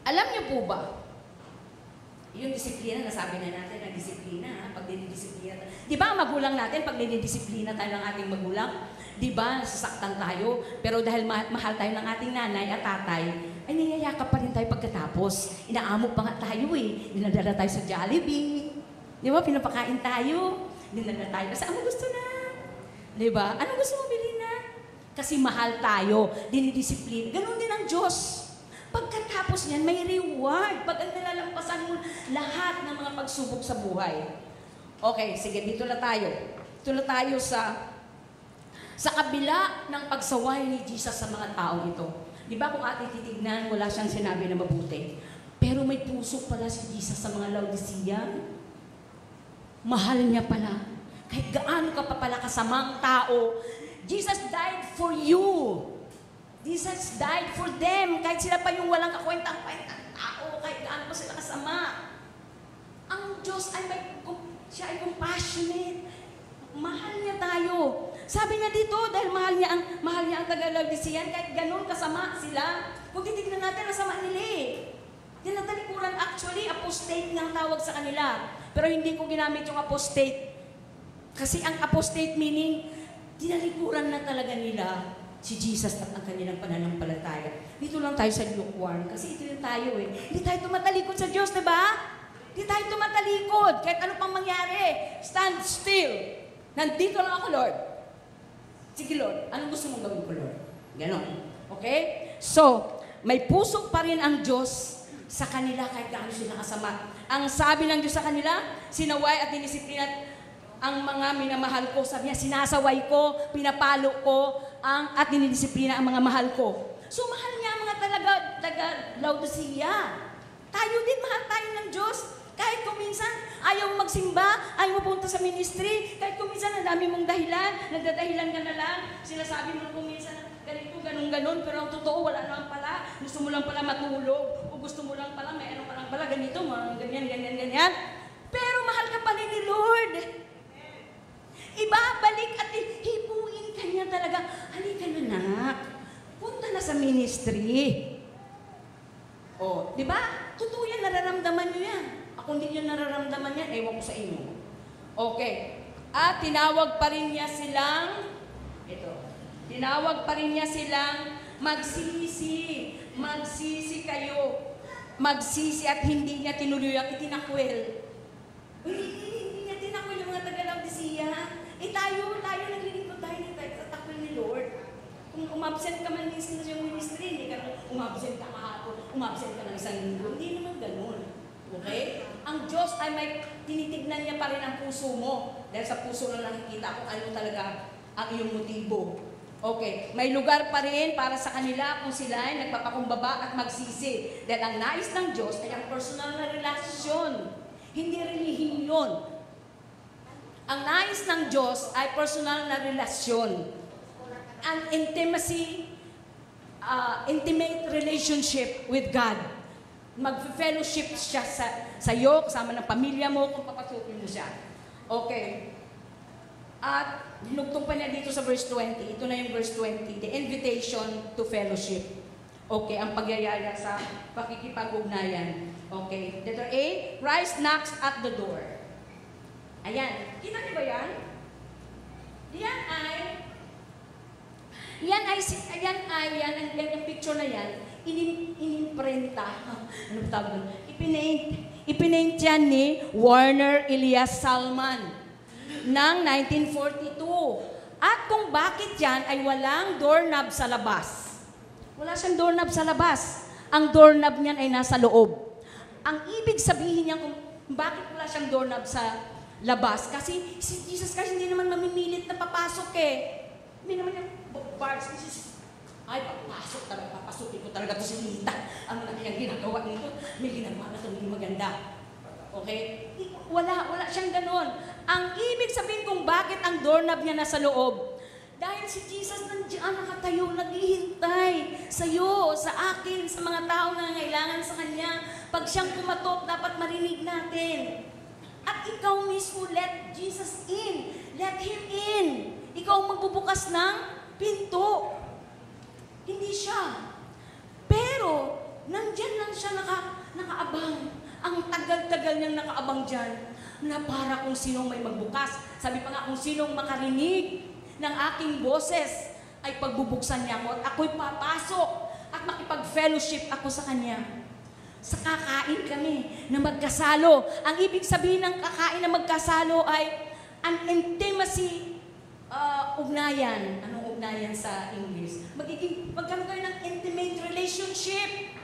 alam niyo po ba, yung disiplina, nasabi na natin ang disiplina, pag dinidisiplina. Di ba ang magulang natin, pag dinidisiplina tayo ng ating magulang, di ba, nasasaktan tayo, pero dahil mahal tayo ng ating nanay at tatay, ay niyayakap pa rin tayo pagkatapos. Inaamok pa nga tayo eh. Dinadala tayo sa Jollibee. Di ba, pinapakain tayo. Dinadala tayo. Kasi ano gusto na? Di ba? Anong gusto mo bilhin na? Kasi mahal tayo. Dinidisiplina. Ganon din ang Diyos. Pagkatapos niyan, may reward. Pag ang nilalampasan mo lahat ng mga pagsubok sa buhay. Okay, sige, dito na tayo. Dito na tayo sa kabila ng pagsaway ni Jesus sa mga tao ito. Di ba kung ating titignan, wala siyang sinabi na mabuti. Pero may puso pala si Jesus sa mga Laodicea. Mahal niya pala. Kahit gaano ka pa pala kasamang tao, Jesus died for you. Jesus died for them. Kahit sila pa yung walang kakwentang-kwentang tao, kahit gaano pa sila kasama. Ang Diyos siya ay compassionate. Mahal niya tayo. Sabi niya dito, dahil mahal niya ang taga-Laodicean, kahit ganun kasama sila. Kung titignan natin, nasama nila eh. Tinatalikuran, actually, apostate nga ang tawag sa kanila. Pero hindi ko ginamit yung apostate. Kasi ang apostate meaning, tinalikuran na talaga nila si Jesus at ang kanilang pananampalataya. Dito lang tayo sa lukewarm kasi ito yung tayo eh. Hindi tayo tumatalikod sa Diyos, di ba? Hindi tayo tumatalikod. Kahit ano pang mangyari, stand still. Nandito lang ako, Lord. Sige, Lord. Anong gusto mong gawin ko, Lord? Ganon. Okay? So, may puso pa rin ang Diyos sa kanila kahit gaano sila kasama. Ang sabi ng Diyos sa kanila, sinaway at dinisiplina ang mga minamahal ko. Sabi niya, sinasaway ko, pinapalo ko, at dinidisiplina ang mga mahal ko. So, mahal niya ang mga taga-Laodicea. Tayo din, mahal tayo ng Diyos. Kahit kung minsan, ayaw magsimba, ayaw mo punta sa ministry, kahit kung minsan, ang dami mong dahilan, nagdadahilan ka na lang, sinasabi mo kung minsan, ganito, ganun, pero ang totoo, wala naman pala. Gusto mo lang pala matulog, o gusto mo lang pala, may ano pa lang pala, ganito, ganyan. Pero mahal ka pa rin ni Lord. Ibabalik at hipuin ka niya talaga. Halika na, anak. Punta na sa ministry. O, di ba? Totoo yan, nararamdaman niyo yan. Ako hindi niyo nararamdaman yan, ewan ko sa inyo. Okay. At tinawag pa rin niya silang, tinawag pa rin niya silang magsisi. Magsisi kayo. Magsisi at hindi niya tinuloy ang itinakwil. Hindi niya tinakwil yung mga taga-Laodicea. Tayo naglilingkod tayo sa takwil ni Lord. Kung umabsent ka man minsan sa yung ministry, hindi ka umabsent ka kahapon, umabsent ka ng isang linggo. Hindi naman ganun. Okay? Ang Diyos ay may tinitignan niya pa rin ang puso mo. Dahil sa puso lang nakikita kung ano talaga ang iyong motibo. Okay. May lugar pa rin para sa kanila kung sila ay nagpapakumbaba at magsisi. Dahil ang nais ng Diyos ay ang personal na relasyon. Hindi relihiyon yun. Ang nais ng Diyos ay personal na relasyon. An intimate relationship with God. Mag-fellowship siya sa iyo, kasama ng pamilya mo, kung papasukin mo siya. Okay. At hinugtong pa niya dito sa verse 20. Ito na yung verse 20. The invitation to fellowship. Okay, ang pagyayaya sa pakikipag-ugnayan. Okay. Letter A, Christ knocks at the door. Ayan. Kita niyo ba yan? Yung picture na yan, inimprenta. Ano ba tawag doon? Ipinaint yan ni Warner Elias Salman ng 1942. At kung bakit yan ay walang doorknob sa labas. Wala siyang doorknob sa labas. Ang doorknob niyan ay nasa loob. Ang ibig sabihin niya kung bakit wala siyang doorknob sa labas, kasi si Jesus Christ hindi naman mamimilit na papasok eh. Hindi naman yung bars, ay, papasukin ko talaga ito si Nita. Ano na kanyang ginagawa nito? May ginagawa na ito, hindi maganda. Okay? Wala siyang ganon. Ang ibig sabihin kung bakit ang doorknob niya nasa loob, dahil si Jesus nandiyan nakatayo, naghihintay sa iyo, sa akin, sa mga tao na nangailangan sa Kanya. Pag siyang kumatok, dapat marinig natin. At ikaw mismo, let Jesus in. Let Him in. Ikaw ang magbubukas ng pinto. Hindi siya. Pero, nandyan lang siya nakaabang. Ang tagal-tagal niyang nakaabang dyan na para kung sinong may magbukas. Sabi pa nga, kung sinong makarinig ng aking boses ay pagbubuksan niya ako at ako'y papasok at makipag-fellowship ako sa Kanya. Sa kakain kami na magkasalo. Ang ibig sabihin ng kakain na magkasalo ay an intimacy ugnayan. Anong ugnayan sa English? Magkaroon kayo ng intimate relationship.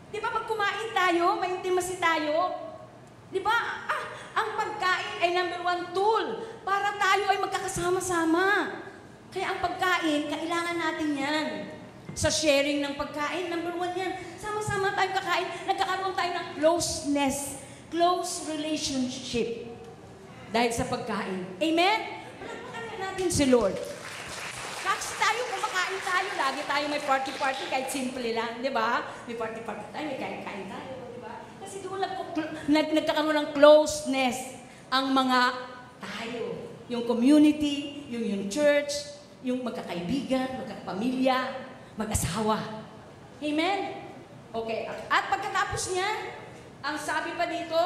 Di ba pag kumain tayo, may intimacy tayo? Di ba? Ang pagkain ay number 1 tool para tayo ay magkakasama-sama. Kaya ang pagkain, kailangan natin yan. Sa sharing ng pagkain, number 1 yan. Sama-sama tayong kakain, nagkakaroon tayo ng closeness, close relationship. Dahil sa pagkain. Amen? Palakpakan na natin si Lord. Kasi tayo, kumakain tayo, lagi tayo may party-party, kahit simple lang, di ba? May party-party tayo, may kain-kain tayo, di ba? Kasi doon nagkakaroon ng closeness ang mga tayo. Yung community, yung church, yung magkakaibigan, magkakapamilya, mag-asawa. Amen? Okay. At pagkatapos niya, ang sabi pa dito,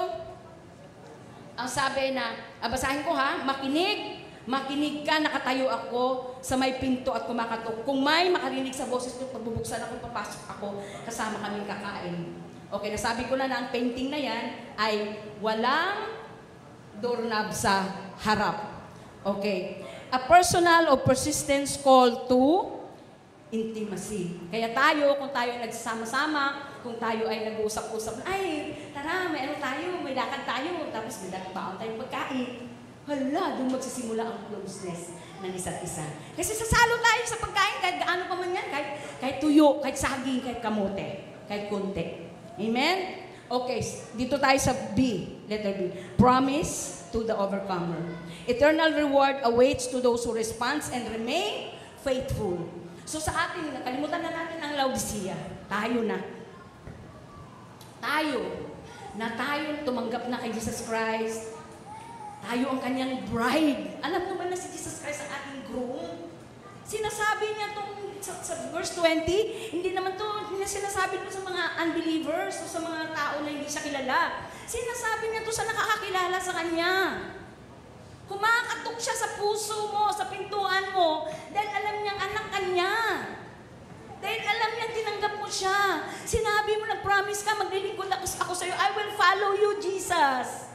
ang sabi na, basahin ko ha, makinig Makinig ka, nakatayo ako sa may pinto at kumakatok. Kung may makarinig sa boses ko, pagbubuksan ako, papasok ako, kasama kaming kakain. Okay, nasabi ko na ang painting na yan ay walang doorknob sa harap. Okay. A personal or persistence call to intimacy. Kaya tayo, kung tayo ay nagsama-sama, kung tayo ay nag-uusap-usap, ay, tara, may ano tayo, may lakad tayo, tapos may baon tayong pagkain. Hala, doon magsisimula ang closeness ng isa't isa. Kasi sasalo tayo sa pagkain, kahit gaano pa man yan, kahit tuyo, kahit saging, kahit kamote, kahit konti. Amen? Okay, dito tayo sa B, letter B. Promise to the overcomer. Eternal reward awaits to those who respond and remain faithful. So sa atin, nakalimutan na natin ang Laodicea. Tayo na. Tayo tumanggap na kay Jesus Christ. Tayo ang kanyang bride. Alam mo ba na si Jesus Christ ang ating groom? Sinasabi niya itong sa verse 20, hindi naman ito sinasabi ito sa mga unbelievers o sa mga tao na hindi siya kilala. Sinasabi niya ito sa nakakakilala sa kanya. Kumakatok siya sa puso mo, sa pintuan mo, dahil alam niyang anak ka niya. Dahil alam niyang tinanggap mo siya. Sinabi mo, nag-promise ka, maglilingkod ako sa iyo, I will follow you, Jesus.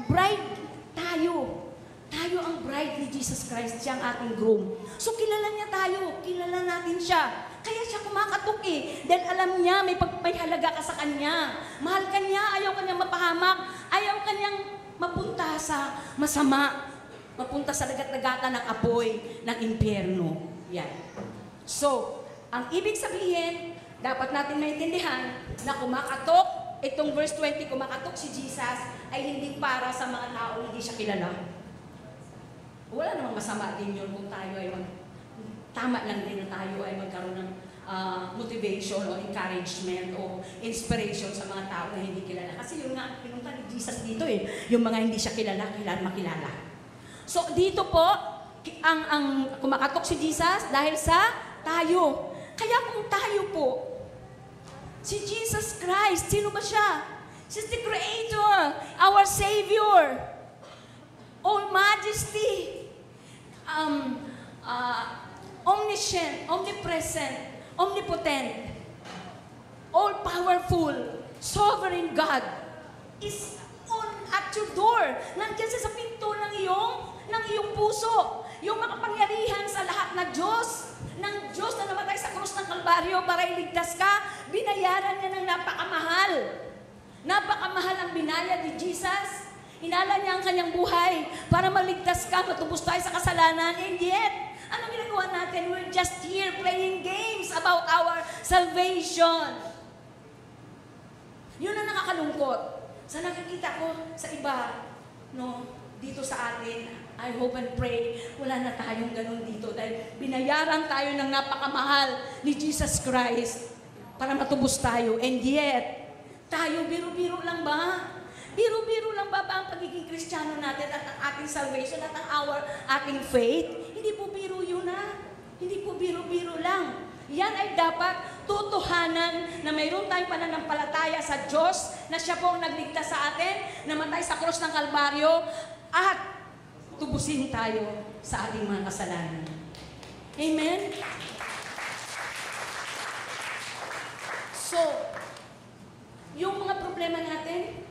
Bride tayo. Tayo ang bride ni Jesus Christ, siya ang ating groom. So kilala niya tayo, kilala natin siya. Kaya siya kumakatok dahil alam niya may halaga ka sa kanya. Mahal ka niya, ayaw ka niyang mapahamak, ayaw ka niyang mapunta sa masama, mapunta sa dagat-dagatan ng apoy ng impyerno. Yan. So, ang ibig sabihin, dapat natin maintindihan na kumakatok, itong verse 20, kumakatok si Jesus ay hindi para sa mga tao hindi siya kilala. Wala namang masama din yun kung tayo ay tama lang din na tayo ay magkaroon ng motivation o encouragement o inspiration sa mga tao na hindi kilala. Kasi yun nga, pinunta ni Jesus dito yung mga hindi siya makilala. So dito po, ang kumakatok si Jesus dahil sa tayo. Kaya kung tayo po, si Jesus Christ, sino ba siya? He's the Creator, our Savior, all majesty, omniscient, omnipresent, omnipotent, all-powerful, sovereign God is at your door. Nandiyan siya sa pinto ng iyong puso. Yung makapangyarihan sa lahat ng Diyos na namatay sa krus ng Kalbaryo para iligtas ka, binayaran niya ng napakamahal. Napakamahal ang binayad ni Jesus. Inala niya ang kanyang buhay para maligtas ka, matubos tayo sa kasalanan. And yet, anong ginagawa natin? We're just here playing games about our salvation. Yun ang nakakalungkot. Sa nakikita ko sa iba, dito sa atin, I hope and pray, wala na tayong ganun dito dahil binayaran tayo ng napakamahal ni Jesus Christ para matubos tayo. And yet, tayo biro-biro lang ba? Biro-biro lang ba ang pagiging Kristiyano natin at ang ating salvation at ang ating faith? Hindi po biro yun Hindi po biro-biro lang. Yan ay dapat tutuhanan na mayroon tayong pananampalataya sa Diyos na siya po ang nagligtas sa atin, namatay sa krus ng Kalbaryo at tubusin tayo sa ating mga kasalanan. Amen? So, yung mga problema natin,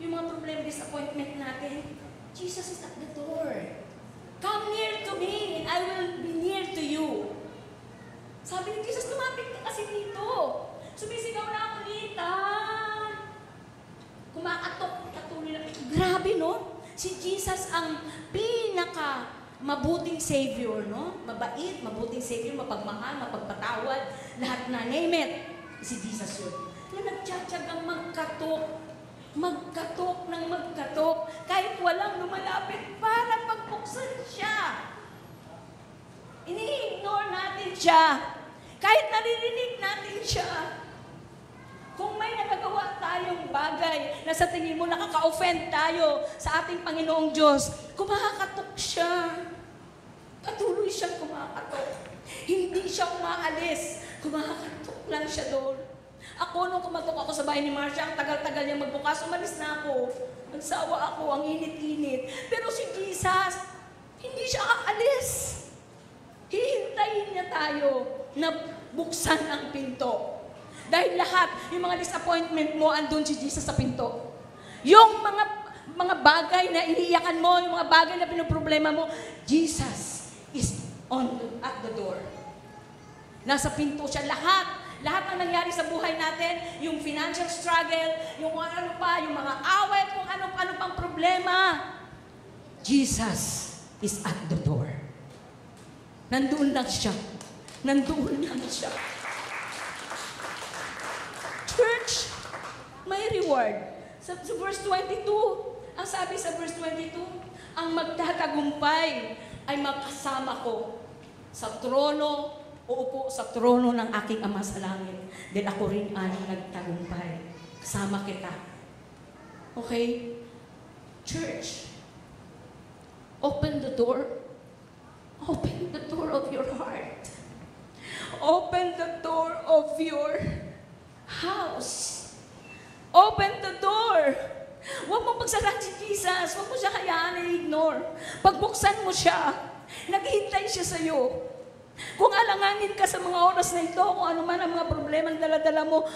yung mga problema, disappointment natin, Jesus is at the door. Come near to me and I will be near to you. Sabi ni Jesus, lumapit ka kasi dito. Sumisigaw na ako dito. Kumakatok, patuloy na. Grabe, no? Si Jesus ang mabuting Savior, no? Mabait, mabuting Savior, mapagmahal, mapagpatawad, lahat na, name it. Si Jesus yun. Na nagtsatsagang magkatok ng magkatok, kahit walang lumalapit para pagbuksan siya. Ini-ignore natin siya. Kahit naririnig natin siya. Kung may nagagawa tayong bagay na sa tingin mo nakaka-offend tayo sa ating Panginoong Diyos, kumakatok siya. Patuloy siyang kumakatok. Hindi siya umaalis. Kumakatok lang siya doon. Ako, nung kumatok ako sa bahay ni Marcia, ang tagal-tagal niya magbukas, umalis na ako. Nagsawa ako, ang init-init. Pero si Jesus, hindi siya aalis. Hihintayin niya tayo na buksan ang pinto. Dahil lahat, yung mga disappointment mo, andun si Jesus sa pinto. Yung mga bagay na iniiyakan mo, yung mga bagay na pinoproblema mo, Jesus is at the door. Nasa pinto siya. Lahat ang nangyari sa buhay natin, yung financial struggle, yung ano pa, yung mga away, kung ano pang problema, Jesus is at the door. Nandoon lang siya. Nandoon lang siya. Church, may reward. Sa verse 22, ang sabi sa verse 22, ang magtatagumpay ay makasama ko sa trono, uupo sa trono ng aking Ama sa langit. Dahil ako rin ay nagtagumpay. Kasama kita. Okay? Church, open the door. Open the door of your heart. Open the door of your house. Open the door. Huwag mo pagsaraan si Jesus. Huwag mo siya hayaan i-ignore. Pagbuksan mo siya, naghihintay siya sa iyo. Kung alanganin ka sa mga oras na ito, kung ano man ang mga problema ang dala-dala mo,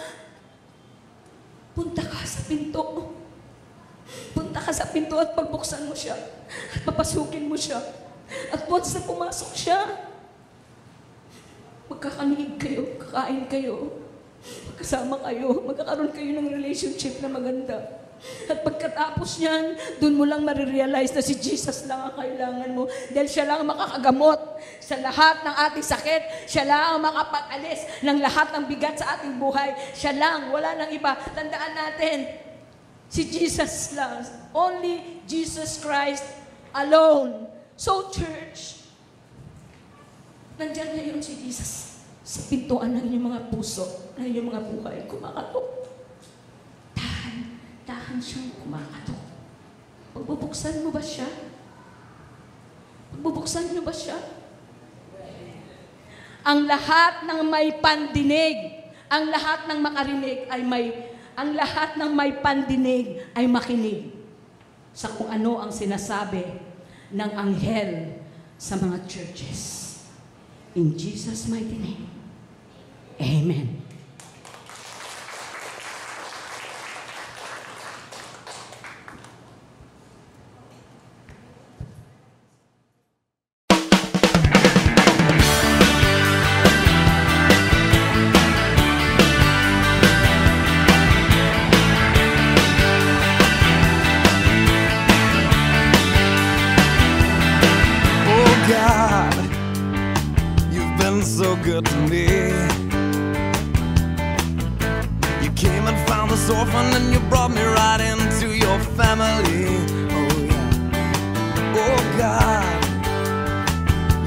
punta ka sa pinto. Punta ka sa pinto at pagbuksan mo siya. At papasukin mo siya. At once na pumasok siya, magkakanig kayo, kakain kayo, magkasama kayo, magkakaroon kayo ng relationship na maganda. At pagkatapos niyan, doon mo lang marirealize na si Jesus lang ang kailangan mo. Dahil siya lang ang makakagamot sa lahat ng ating sakit. Siya lang ang makapag-alis ng lahat ng bigat sa ating buhay. Siya lang, wala nang iba. Tandaan natin, si Jesus lang. Only Jesus Christ alone. So church, nandyan ngayon si Jesus sa pintuan ng inyong mga puso, ng inyong mga buhay, kumakatok. Dahan siyang kumakatok. Pagbubuksan mo ba siya? Pagbubuksan niyo ba siya? Ang lahat ng may pandinig, ang lahat ng makarinig ay ang lahat ng may pandinig ay makinig sa kung ano ang sinasabi ng anghel sa mga churches. In Jesus' mighty name. Amen. So good to me. You came and found this orphan and you brought me right into your family. Oh yeah. Oh God,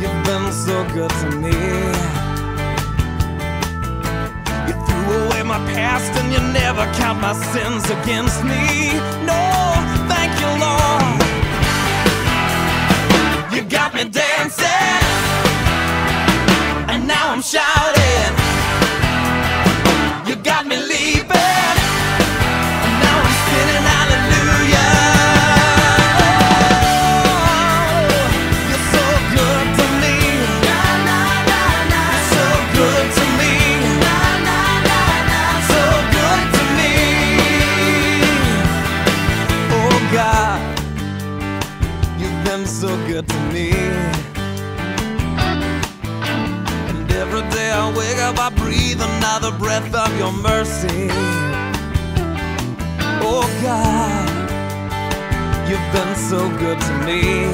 you've been so good to me. You threw away my past and you never count my sins against me. No, thank you, Lord. You got me dancing, and now I'm shouting. You got me leaping, and now I'm spinning hallelujah. Oh, you're so good to me. You're so good to me. So good to me. Oh God, you've been so good to me. Every day I wake up, I breathe another breath of your mercy. Oh God, you've been so good to me.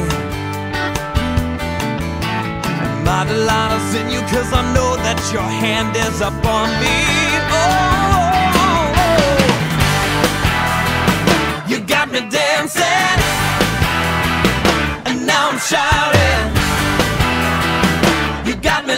And my delight is in you, 'cause I know that your hand is upon me. Oh, you got me dancing, and now I'm shouting. You got me